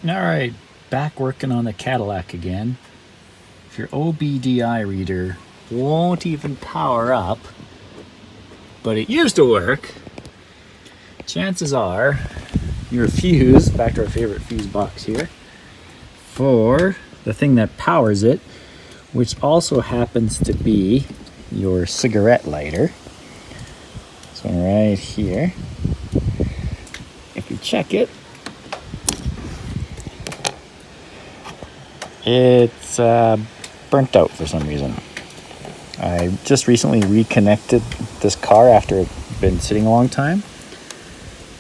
All right, back working on the Cadillac again. If your OBDI reader won't even power up, but it used to work, chances are your fuse, back to our favorite fuse box here, for the thing that powers it, which also happens to be your cigarette lighter. So right here, if you check it, it's burnt out for some reason. I just recently reconnected this car after it had been sitting a long time,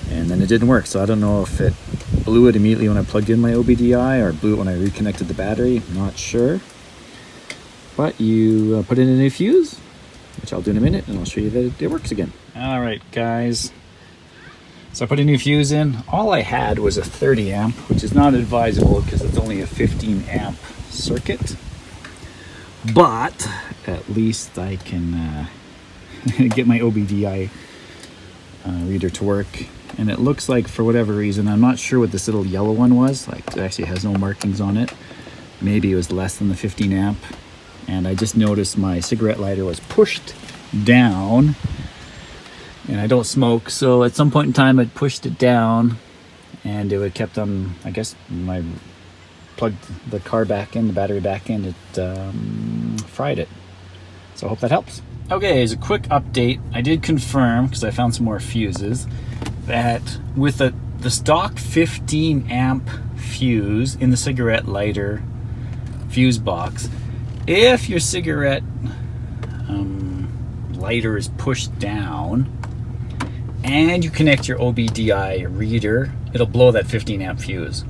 and then it didn't work. So I don't know if it blew it immediately when I plugged in my OBDI or blew it when I reconnected the battery. I'm not sure. But you put in a new fuse, which I'll do in a minute, and I'll show you that it works again. All right, guys. So I put a new fuse in. All I had was a 30 amp, which is not advisable because it's only a 15 amp circuit. But at least I can get my OBDI reader to work. And it looks like, for whatever reason, I'm not sure what this little yellow one was. Like, it actually has no markings on it. Maybe it was less than the 15 amp. And I just noticed my cigarette lighter was pushed down. And I don't smoke, so at some point in time I'd pushed it down and it would kept on, I guess, when I plugged the car back in, the battery back in, it fried it. So I hope that helps. Okay, as a quick update, I did confirm, because I found some more fuses, that with the stock 15 amp fuse in the cigarette lighter fuse box, if your cigarette lighter is pushed down and you connect your OBDI reader, it'll blow that 15 amp fuse.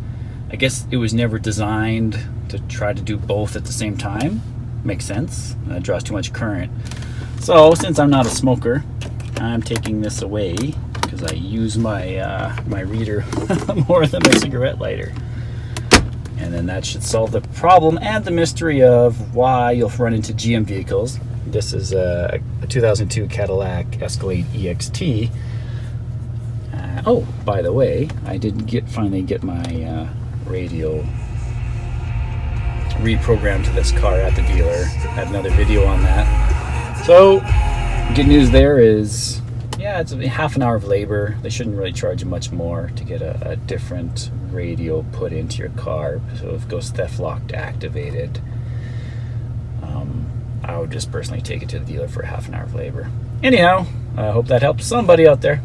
I guess it was never designed to try to do both at the same time. Makes sense. It draws too much current. So since I'm not a smoker, I'm taking this away because I use my my reader more than my cigarette lighter. And then that should solve the problem and the mystery of why you'll run into GM vehicles. This is a 2002 Cadillac Escalade EXT. Oh, by the way, I did finally get my radio reprogrammed to this car at the dealer. I have another video on that. So, good news there is, yeah, it's a half an hour of labor. They shouldn't really charge you much more to get a different radio put into your car. So if it goes theft locked activated, I would just personally take it to the dealer for half an hour of labor. Anyhow, I hope that helps somebody out there.